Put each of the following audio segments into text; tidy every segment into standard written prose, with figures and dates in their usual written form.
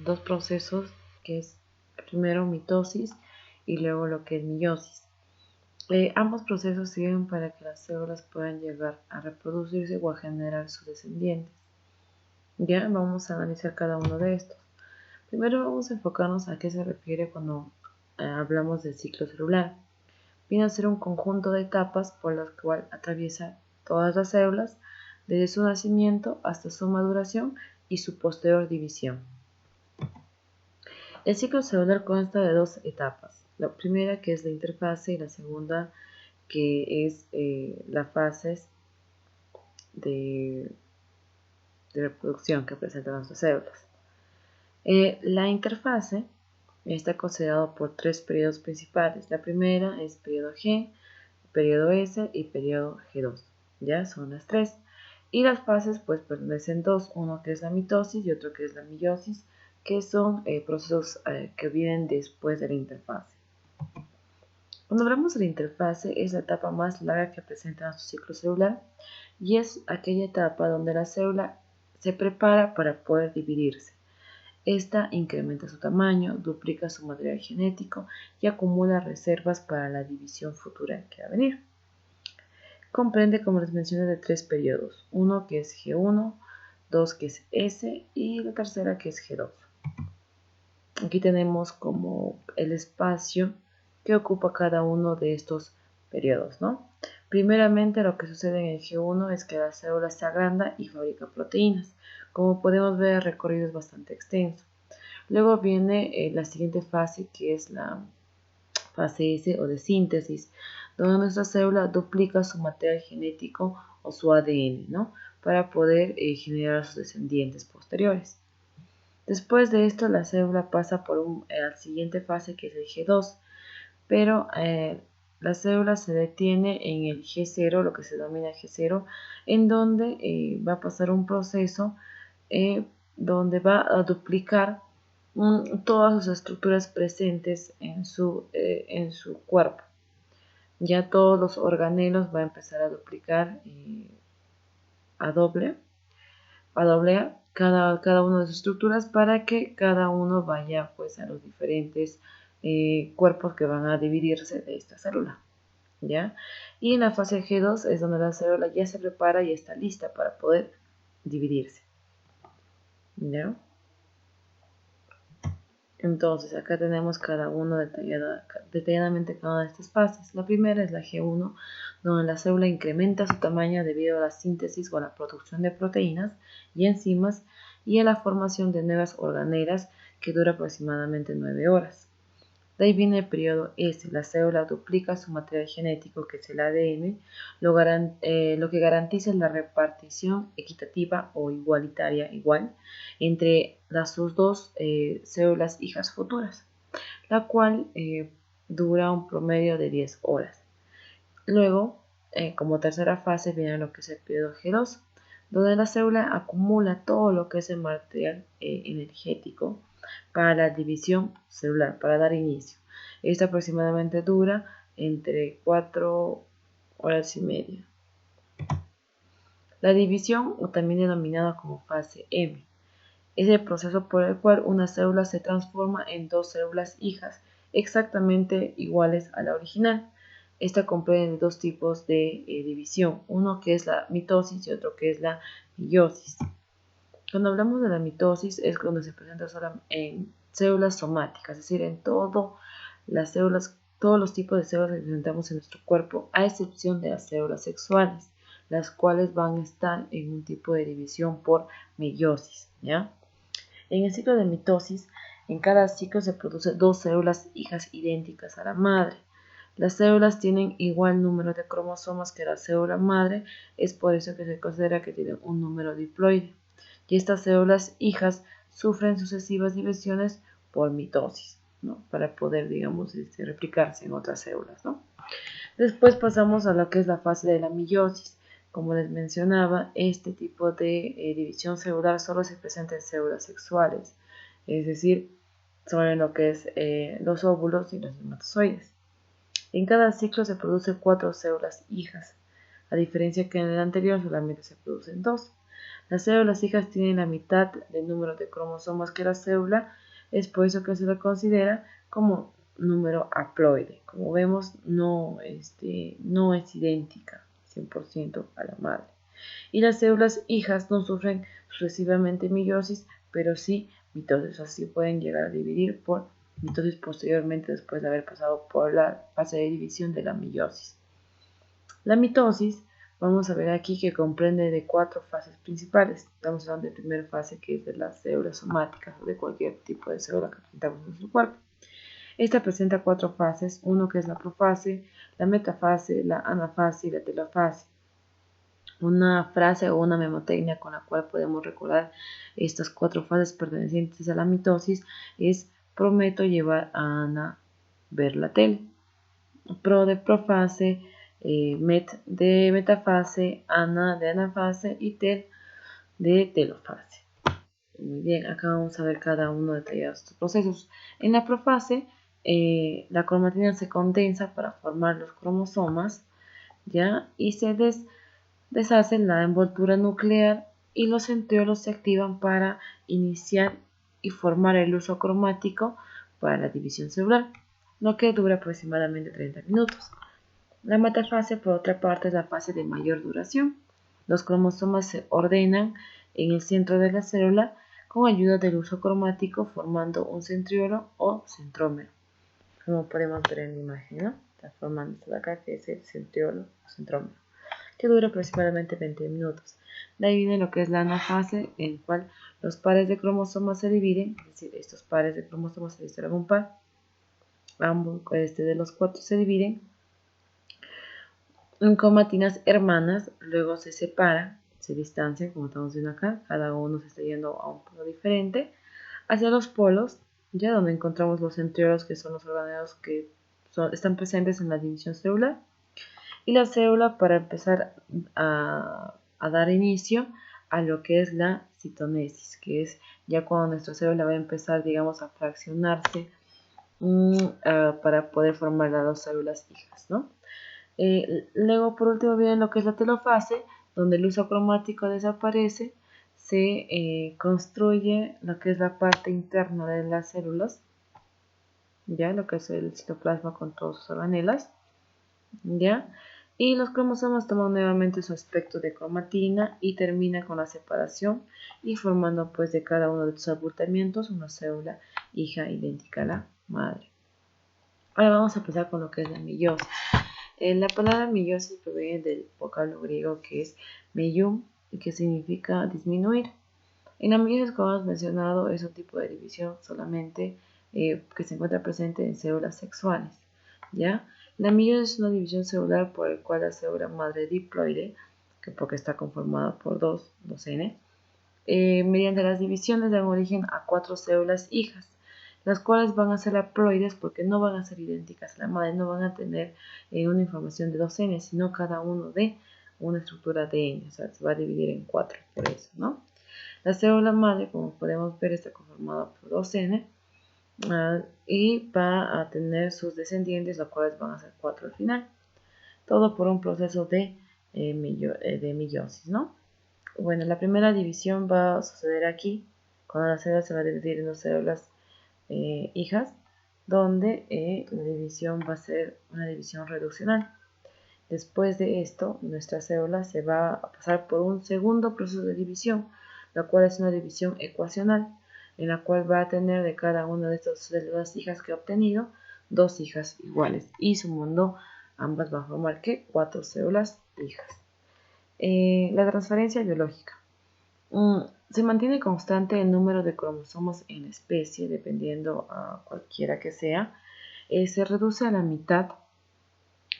dos procesos, que es primero mitosis y luego lo que es meiosis. Ambos procesos sirven para que las células puedan llegar a reproducirse o a generar sus descendientes. Ya vamos a analizar cada uno de estos. Primero vamos a enfocarnos a qué se refiere cuando hablamos del ciclo celular. Viene a ser un conjunto de etapas por las cuales atraviesa todas las células desde su nacimiento hasta su maduración y su posterior división. El ciclo celular consta de dos etapas. La primera, que es la interfase, y la segunda, que es la fase de reproducción que presentan nuestras células. La interfase está considerado por tres periodos principales. La primera es periodo G, periodo S y periodo G2. Ya son las tres. Y las fases pues pertenecen dos, uno que es la mitosis y otro que es la meiosis, que son procesos que vienen después de la interfase. Cuando hablamos de la interfase, es la etapa más larga que presenta nuestro ciclo celular y es aquella etapa donde la célula se prepara para poder dividirse. Esta incrementa su tamaño, duplica su material genético y acumula reservas para la división futura que va a venir. Comprende, como les mencioné, de tres periodos, uno que es G1, dos que es S y la tercera que es G2. Aquí tenemos como el espacio que ocupa cada uno de estos periodos, ¿no? Primeramente, lo que sucede en el G1 es que la célula se agranda y fabrica proteínas. Como podemos ver, el recorrido es bastante extenso. Luego viene la siguiente fase, que es la fase S o de síntesis, donde nuestra célula duplica su material genético o su ADN, ¿no? Para poder generar sus descendientes posteriores. Después de esto, la célula pasa por la siguiente fase, que es el G2, pero la célula se detiene en el G0, lo que se denomina G0, en donde va a pasar un proceso donde va a duplicar todas sus estructuras presentes en su cuerpo. Ya todos los organelos va a empezar a duplicar a doble cada una de sus estructuras para que cada uno vaya pues a los diferentes cuerpos que van a dividirse de esta célula. ¿Ya? Y en la fase G2 es donde la célula ya se prepara y está lista para poder dividirse. ¿Ya? Entonces acá tenemos cada uno detalladamente cada una de estas fases. La primera es la G1, donde la célula incrementa su tamaño debido a la síntesis o a la producción de proteínas y enzimas y a la formación de nuevas organelas que dura aproximadamente 9 horas. De ahí viene el periodo S. La célula duplica su material genético, que es el ADN, lo que garantiza la repartición equitativa o igualitaria entre sus dos células hijas futuras, la cual dura un promedio de 10 horas. Luego, como tercera fase, viene lo que es el periodo G2, donde la célula acumula todo lo que es el material energético para la división celular, para dar inicio. Esta aproximadamente dura entre 4 horas y media. La división, o también denominada como fase M, es el proceso por el cual una célula se transforma en dos células hijas exactamente iguales a la original. Esta comprende dos tipos de división, uno que es la mitosis y otro que es la meiosis. Cuando hablamos de la mitosis es cuando se presenta solo en células somáticas, es decir, en todas las células, todos los tipos de células que presentamos en nuestro cuerpo, a excepción de las células sexuales, las cuales van a estar en un tipo de división por meiosis, ¿ya? En el ciclo de mitosis, en cada ciclo se producen dos células hijas idénticas a la madre. Las células tienen igual número de cromosomas que la célula madre, es por eso que se considera que tienen un número diploide. Y estas células hijas sufren sucesivas divisiones por mitosis, ¿no? Para poder, digamos, replicarse en otras células, ¿no? Después pasamos a lo que es la fase de la meiosis. Como les mencionaba, este tipo de división celular solo se presenta en células sexuales, es decir, solo en lo que es los óvulos y los espermatozoides. En cada ciclo se producen 4 células hijas, a diferencia que en el anterior solamente se producen 2. Las células hijas tienen la mitad del número de cromosomas que la célula, es por eso que se la considera como número haploide. Como vemos, no es idéntica 100% a la madre. Y las células hijas no sufren sucesivamente meiosis, pero sí mitosis, así pueden llegar a dividir por mitosis posteriormente después de haber pasado por la fase de división de la meiosis. La mitosis, vamos a ver aquí que comprende de 4 fases principales. Estamos hablando de primera fase, que es de las células somáticas o de cualquier tipo de célula que presentamos en nuestro cuerpo. Esta presenta 4 fases, uno que es la profase, la metafase, la anafase y la telofase. Una frase o una memotecnia con la cual podemos recordar estas 4 fases pertenecientes a la mitosis es: prometo llevar a Ana a ver la tele. Pro de profase, met de metafase, ana de anafase y tel de telofase. Muy bien, acá vamos a ver cada uno detallado estos procesos. En la profase, la cromatina se condensa para formar los cromosomas, ¿ya? Y se deshace la envoltura nuclear y los centriolos se activan para iniciar y formar el uso cromático para la división celular, lo que dura aproximadamente 30 minutos. La metafase, por otra parte, es la fase de mayor duración. Los cromosomas se ordenan en el centro de la célula con ayuda del uso cromático, formando un centriolo o centrómero, como podemos ver en la imagen, ¿no? Está formando esto de acá, que es el centriolo o centrómero, que dura aproximadamente 20 minutos. De ahí viene lo que es la anafase, en la cual los pares de cromosomas se dividen, es decir, estos pares de cromosomas se dividen un par, ambos de los 4 se dividen en cromatinas hermanas, luego se separan, se distancian, como estamos viendo acá, cada uno se está yendo a un polo diferente, hacia los polos, ya donde encontramos los centriolos, que son los organelos que están presentes en la división celular, y la célula para empezar a dar inicio a lo que es la citonesis, que es ya cuando nuestra célula va a empezar, digamos, a fraccionarse para poder formar las 2 células hijas, ¿no? Luego, por último, viene lo que es la telofase, donde el uso cromático desaparece, se construye lo que es la parte interna de las células, ya lo que es el citoplasma con todos sus organelas, ya, y los cromosomas toman nuevamente su aspecto de cromatina y termina con la separación y formando pues de cada uno de sus abultamientos una célula hija idéntica a la madre. Ahora vamos a empezar con lo que es la meiosis. La palabra meiosis proviene del vocablo griego que es meium, que significa disminuir. En la meiosis, como hemos mencionado, es un tipo de división solamente que se encuentra presente en células sexuales, ¿ya? La meiosis es una división celular por la cual la célula madre diploide, que porque está conformada por dos N, mediante las divisiones dan origen a 4 células hijas, las cuales van a ser haploides porque no van a ser idénticas a la madre, no van a tener una información de 2 N, sino cada uno de una estructura de N, o sea, se va a dividir en 4, por eso, ¿no? La célula madre, como podemos ver, está conformada por 2 N y va a tener sus descendientes, los cuales van a ser 4 al final. Todo por un proceso de meiosis, ¿no? Bueno, la primera división va a suceder aquí, cuando la célula se va a dividir en 2 células hijas, donde la división va a ser una división reduccional. Después de esto, nuestra célula se va a pasar por un segundo proceso de división, la cual es una división ecuacional, en la cual va a tener de cada una de estas células hijas que ha obtenido 2 hijas iguales, y sumando ambas va a formar ¿qué? 4 células hijas. La transferencia biológica. Se mantiene constante el número de cromosomas en la especie, dependiendo a cualquiera que sea. Se reduce a la mitad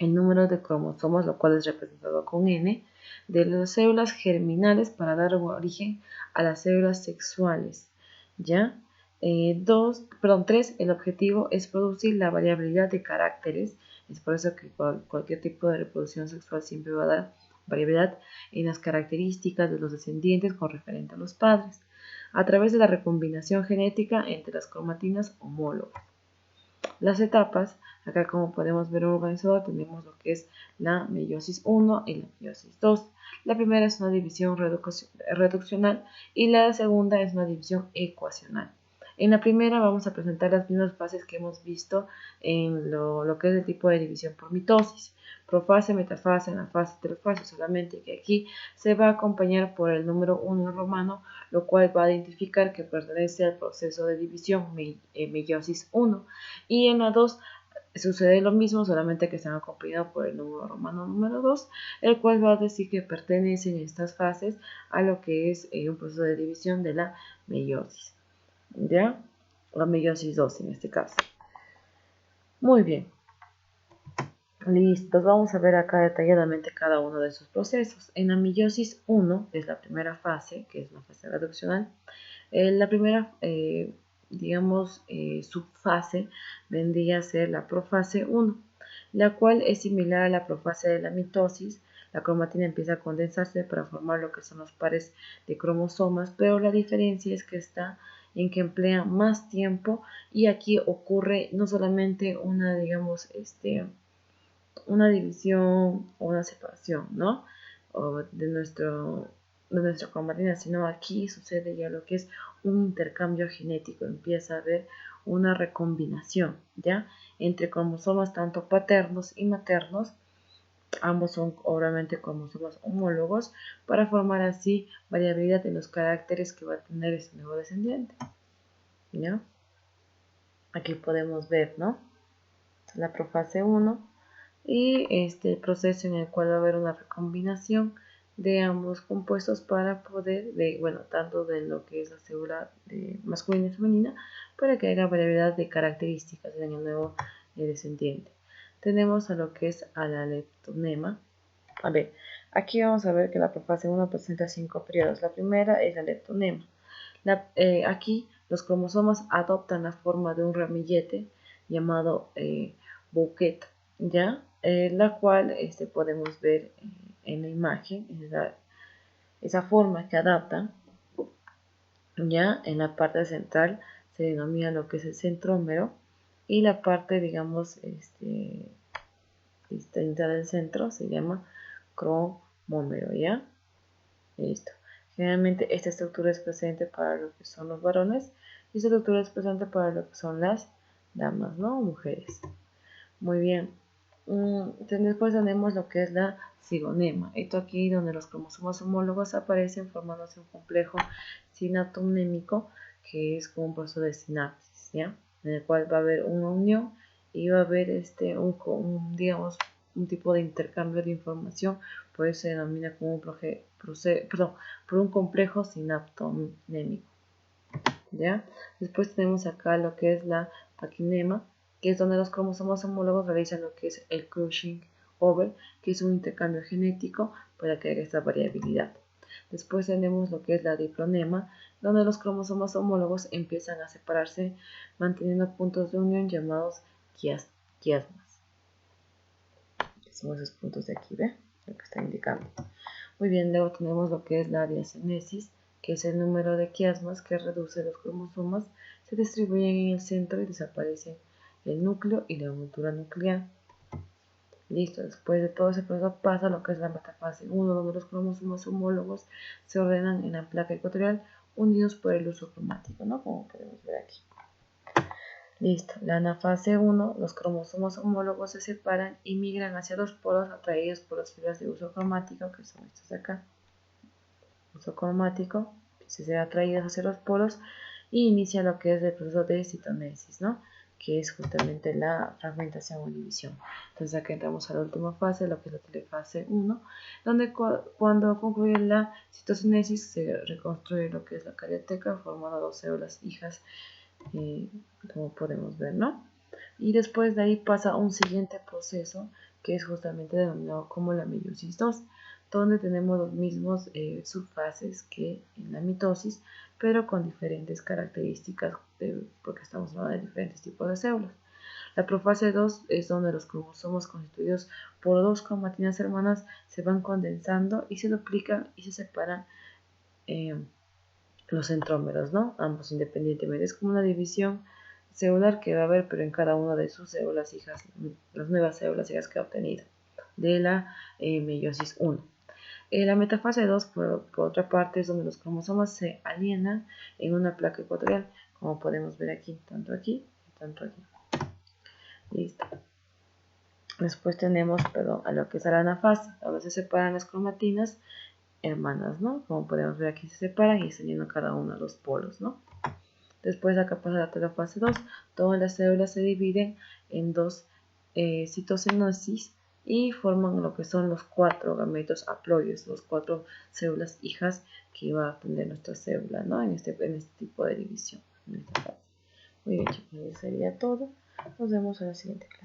el número de cromosomas, lo cual es representado con N, de las células germinales para dar origen a las células sexuales, ¿ya? 3. El objetivo es producir la variabilidad de caracteres, es por eso que cualquier tipo de reproducción sexual siempre va a dar variabilidad en las características de los descendientes con referente a los padres, a través de la recombinación genética entre las cromatinas homólogas. Las etapas, acá como podemos ver organizado, tenemos lo que es la meiosis 1 y la meiosis 2. La primera es una división reduccional y la segunda es una división ecuacional. En la primera vamos a presentar las mismas fases que hemos visto en lo que es el tipo de división por mitosis. Profase, metafase, anafase, telofase, solamente que aquí se va a acompañar por el número 1 romano, lo cual va a identificar que pertenece al proceso de división meiosis 1. Y en la 2 sucede lo mismo, solamente que están acompañados por el número romano número 2, el cual va a decir que pertenecen estas fases a lo que es un proceso de división de la meiosis. ¿Ya? La meiosis 2 en este caso. Muy bien. Listo, vamos a ver acá detalladamente cada uno de esos procesos. En la meiosis 1, que es la primera fase, que es una fase reduccional, la primera, subfase vendría a ser la profase 1, la cual es similar a la profase de la mitosis. La cromatina empieza a condensarse para formar lo que son los pares de cromosomas, pero la diferencia es que está en que emplea más tiempo y aquí ocurre no solamente una, una división o una separación, ¿no? O de nuestra cromatina, sino aquí sucede ya lo que es un intercambio genético, empieza a haber una recombinación, ¿ya? Entre cromosomas tanto paternos y maternos, ambos son obviamente cromosomas homólogos, para formar así variabilidad de los caracteres que va a tener ese nuevo descendiente, ¿ya? Aquí podemos ver, ¿no? La profase 1 y el proceso en el cual va a haber una recombinación de ambos compuestos para poder, tanto de lo que es la célula masculina y femenina, para que haya variabilidad de características en el nuevo descendiente. Tenemos a lo que es a la leptonema. A ver, aquí vamos a ver que la profase 1 presenta 5 periodos. La primera es la leptonema. Aquí los cromosomas adoptan la forma de un ramillete llamado bouquet, ¿ya? La cual podemos ver en la imagen, esa forma que adaptan, ¿ya? En la parte central se denomina lo que es el centrómero y la parte, digamos, distinta del centro se llama cromómero, ¿ya? Listo. Generalmente esta estructura es presente para lo que son los varones y esta estructura es presente para lo que son las damas, ¿no? Mujeres. Muy bien. Después tenemos lo que es la cigonema. Esto aquí donde los cromosomas homólogos aparecen formándose un complejo sinaptonémico que es como un proceso de sinapsis, ¿ya? En el cual va a haber una unión y va a haber un tipo de intercambio de información, por eso se denomina como por un complejo sinaptonémico, ¿ya? Después tenemos acá lo que es la paquinema, que es donde los cromosomas homólogos realizan lo que es el crossing over, que es un intercambio genético para que haya esta variabilidad. Después tenemos lo que es la diplonema, donde los cromosomas homólogos empiezan a separarse manteniendo puntos de unión llamados quiasmas. Son esos puntos de aquí, ¿ve? Lo que está indicando. Muy bien, luego tenemos lo que es la diacenesis, que es el número de quiasmas que reduce los cromosomas, se distribuyen en el centro y desaparecen el núcleo y la envoltura nuclear. Listo, después de todo ese proceso pasa lo que es la metafase 1, donde los cromosomas homólogos se ordenan en la placa ecuatorial unidos por el uso cromático, ¿no? Como podemos ver aquí. Listo, la anafase 1, los cromosomas homólogos se separan y migran hacia los polos atraídos por las fibras de uso cromático, que son estas de acá. Uso cromático, que se será atraídas hacia los polos y inicia lo que es el proceso de citonesis, ¿no? Que es justamente la fragmentación o división. Entonces acá entramos a la última fase, lo que es la telefase 1, donde cuando concluye la citocinesis se reconstruye lo que es la carioteca, formando dos células hijas, como podemos ver, ¿no? Y después de ahí pasa un siguiente proceso que es justamente denominado como la meiosis 2, donde tenemos los mismos subfases que en la mitosis, pero con diferentes características, porque estamos hablando de diferentes tipos de células. La profase 2 es donde los cromosomas constituidos por dos cromatinas hermanas se van condensando y se duplican y se separan los centrómeros, ¿no? Ambos independientemente. Es como una división celular que va a haber, pero en cada una de sus células hijas, las nuevas células hijas que ha obtenido de la meiosis 1. La metafase 2, por otra parte, es donde los cromosomas se alienan en una placa ecuatorial, como podemos ver aquí, tanto aquí y tanto aquí. Listo. Después tenemos, a lo que es la anafase, donde se separan las cromatinas hermanas, ¿no? Como podemos ver aquí se separan y se llenan cada uno de los polos, ¿no? Después acá pasa la telofase 2, todas las células se dividen en dos citocenosis y forman lo que son los 4 gametos haploides, los 4 células hijas que va a tener nuestra célula, ¿no? En este tipo de división. Muy bien, chicos, eso sería todo. Nos vemos en la siguiente clase.